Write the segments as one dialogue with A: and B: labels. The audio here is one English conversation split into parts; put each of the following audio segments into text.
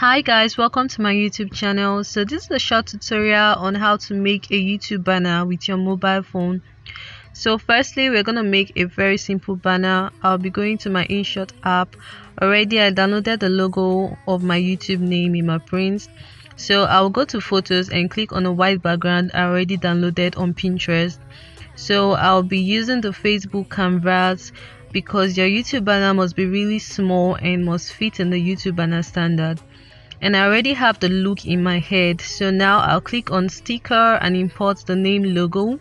A: Hi guys, welcome to my YouTube channel. So this is a short tutorial on how to make a YouTube banner with your mobile phone. So firstly, we're going to make a very simple banner. I'll be going to my InShot app. Already I downloaded the logo of my YouTube name in my prints. So I'll go to photos and click on a white background I already downloaded on Pinterest. So I'll be using the Facebook canvas because your YouTube banner must be really small and must fit in the YouTube banner standard. And I already have the look in my head, so now I'll click on sticker and import the name logo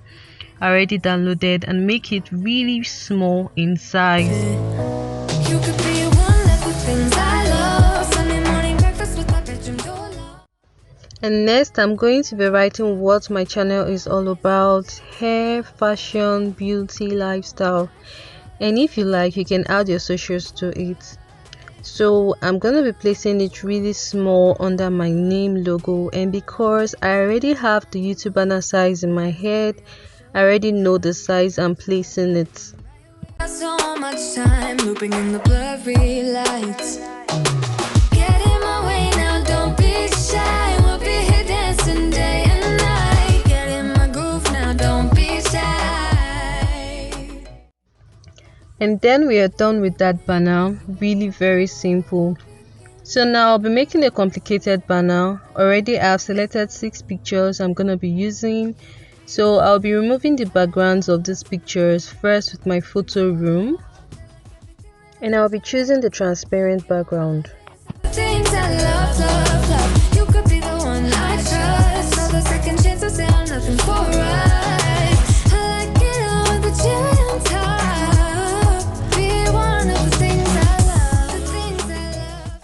A: I already downloaded and make it really small in size. And next I'm going to be writing what my channel is all about: hair, fashion, beauty, lifestyle, and if you like you can add your socials to it. So I'm gonna be placing it really small under my name logo, and because I already have the YouTube banner size in my head, I already know the size I'm placing it.
B: So much time looping in the blurry lights. Get in my way now, don't be shy. We'll be here dancing day and night. Get in my groove now, don't be shy.
A: And then we are done with that banner. Really very simple. So now I'll be making a complicated banner. Already I've selected 6 pictures I'm gonna be using. So I'll be removing the backgrounds of these pictures first with my photo room, and I'll be choosing the transparent background.
B: Things I love, love, love. You could be the one I trust. All the second chances, they are nothing for us. I like it all with the cherry on top. Be one of the things I love, the things I love.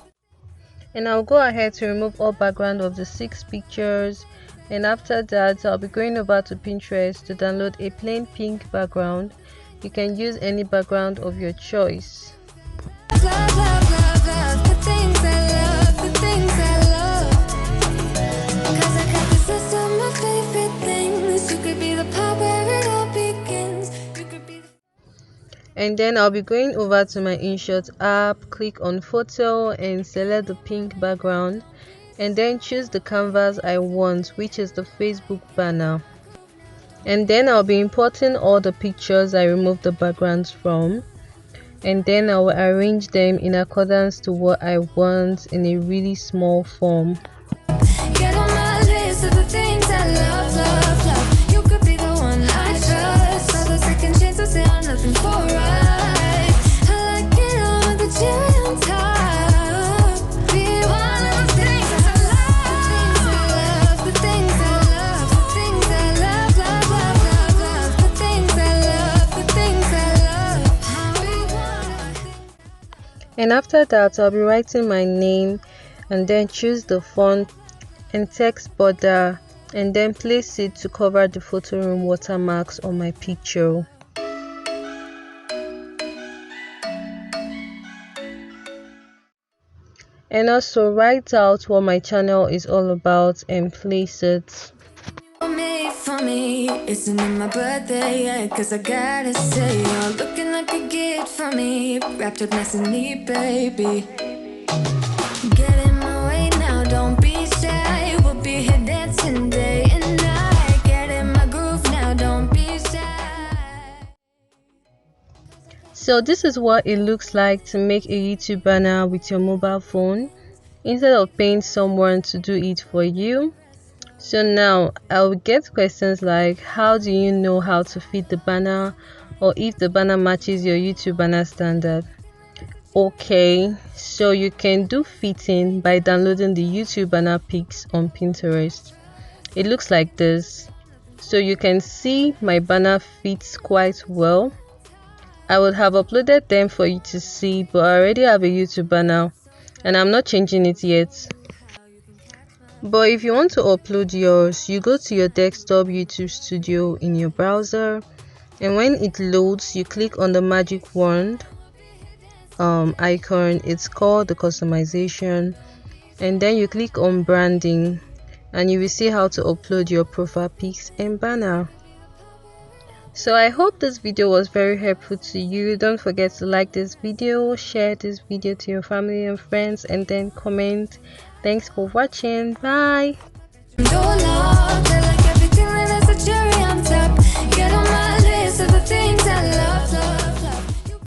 A: And I'll go ahead to remove all background of the 6 pictures, and after that I'll be going over to Pinterest to download a plain pink background. You can use any background of your choice.
B: Love, love, love, love, the things I love, the things I love. 'Cause I got this list of my favorite things. You could be the part where it all begins. You could be the
A: And then I'll be going over to my InShot app, click on photo and select the pink background, and then choose the canvas I want, which is the Facebook banner. And then I'll be importing all the pictures I removed the backgrounds from, and then I will arrange them in accordance to what I want in a really small form.
B: get on my list of the things I love, love, love. You could be the one I trust. All the second chances, they are nothing for us. I like it all with the cherry on top. Be one of the things I love, the things I love, the things I love, the things I love, love, love, love, love. The things I love, the things I love. Be one of the things.
A: And after that I'll be writing my name and then choose the font and text border, and then place it to cover the photo room watermarks on my picture. And also write out what my channel is all about and place it.
B: Made for me, isn't it my birthday yet? 'Cause I gotta say, you're looking like a gift for me, wrapped up nice and neat, baby. Get in my way now, don't be shy. We'll be here dancing day and night. Get in my groove now, don't be shy.
A: So this is what it looks like to make a YouTube banner with your mobile phone instead of paying someone to do it for you. So now I will get questions like, how do you know how to fit the banner, or if the banner matches your YouTube banner standard? Okay, so you can do fitting by downloading the YouTube banner pics on Pinterest. It looks like this. So you can see my banner fits quite well. I would have uploaded them for you to see, but I already have a YouTube banner and I'm not changing it yet. But if you want to upload yours, you go to your desktop YouTube studio in your browser, and when it loads you click on the magic wand icon. It's called the customization, and then you click on branding and you will see how to upload your profile pics and banner. So I hope this video was very helpful to you. Don't forget to like this video, share this video to your family and friends, and then comment. Thanks for watching. Bye.
B: Your love, they're like